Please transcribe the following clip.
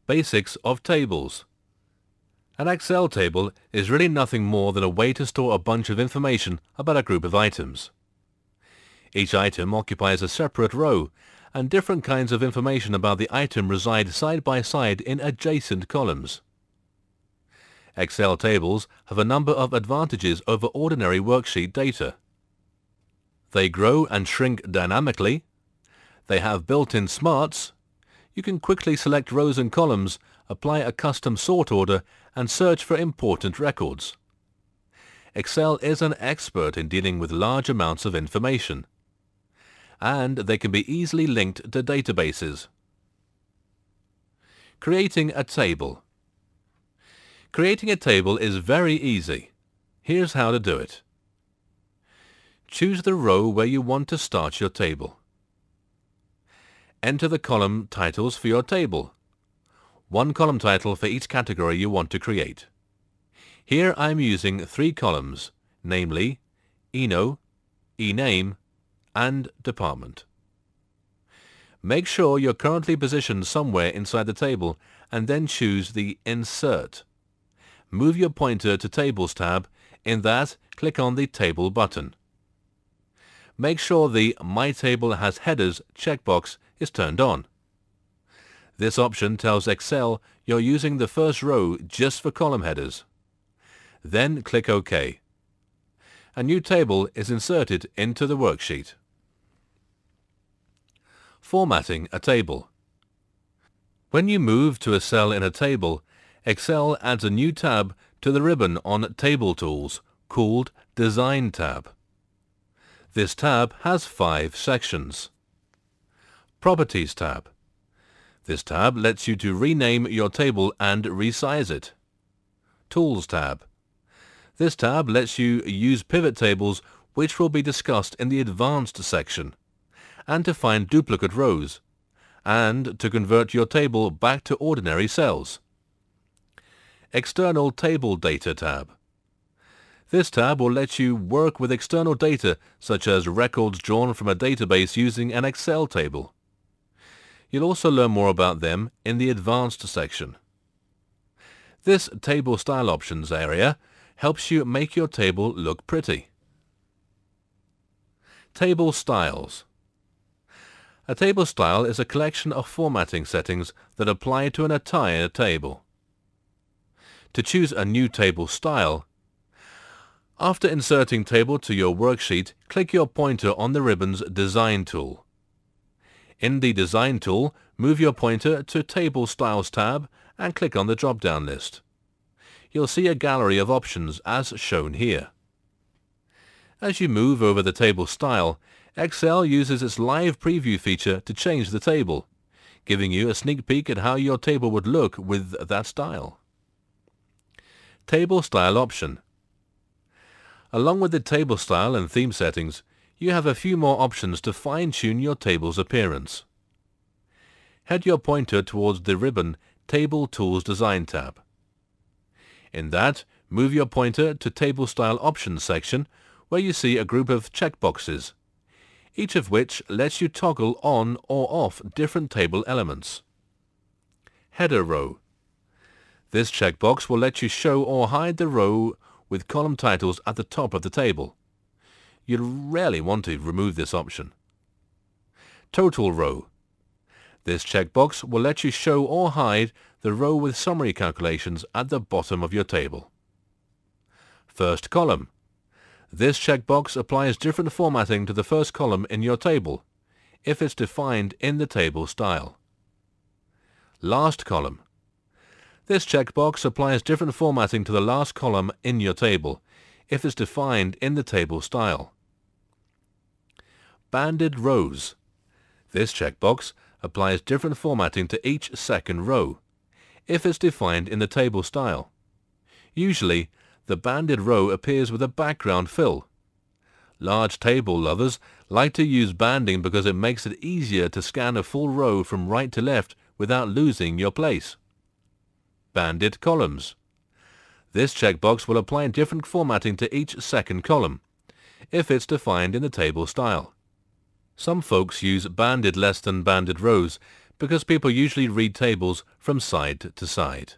Basics of tables. An Excel table is really nothing more than a way to store a bunch of information about a group of items. Each item occupies a separate row, and different kinds of information about the item reside side by side in adjacent columns. Excel tables have a number of advantages over ordinary worksheet data. They grow and shrink dynamically. They have built-in smarts. You can quickly select rows and columns, apply a custom sort order, and search for important records. Excel is an expert in dealing with large amounts of information, and they can be easily linked to databases. Creating a table. Creating a table is very easy. Here's how to do it. Choose the row where you want to start your table. Enter the column titles for your table. One column title for each category you want to create. Here I'm using 3 columns, namely ENO, ENAME, and Department. Make sure you're currently positioned somewhere inside the table and then choose the Insert. Move your pointer to Tables tab. In that, click on the Table button. Make sure the My Table has Headers checkbox is turned on. This option tells Excel you're using the first row just for column headers. Then click OK. A new table is inserted into the worksheet. Formatting a table. When you move to a cell in a table, Excel adds a new tab to the ribbon on Table Tools called Design tab. This tab has 5 sections. Properties tab. This tab lets you to rename your table and resize it. Tools tab. This tab lets you use pivot tables, which will be discussed in the Advanced section, and to find duplicate rows, and to convert your table back to ordinary cells. External Table Data tab. This tab will let you work with external data such as records drawn from a database using an Excel table. You'll also learn more about them in the Advanced section. This Table Style Options area helps you make your table look pretty. Table Styles. A table style is a collection of formatting settings that apply to an entire table. To choose a new table style, after inserting table to your worksheet, click your pointer on the ribbon's Design tool. In the Design tool, move your pointer to Table Styles tab and click on the drop-down list. You'll see a gallery of options as shown here. As you move over the table style, Excel uses its live preview feature to change the table, giving you a sneak peek at how your table would look with that style. Table Style option. Along with the table style and theme settings, you have a few more options to fine-tune your table's appearance. Head your pointer towards the ribbon Table Tools Design tab. In that, move your pointer to Table Style Options section, where you see a group of checkboxes, each of which lets you toggle on or off different table elements. Header row. This checkbox will let you show or hide the row with column titles at the top of the table. You'll rarely want to remove this option. Total row. This checkbox will let you show or hide the row with summary calculations at the bottom of your table. First column. This checkbox applies different formatting to the first column in your table, if it's defined in the table style. Last column. This checkbox applies different formatting to the last column in your table, if it's defined in the table style. Banded rows. This checkbox applies different formatting to each second row, if it's defined in the table style. Usually, the banded row appears with a background fill. Large table lovers like to use banding because it makes it easier to scan a full row from right to left without losing your place. Banded columns. This checkbox will apply different formatting to each second column, if it's defined in the table style. Some folks use banded less than banded rows because people usually read tables from side to side.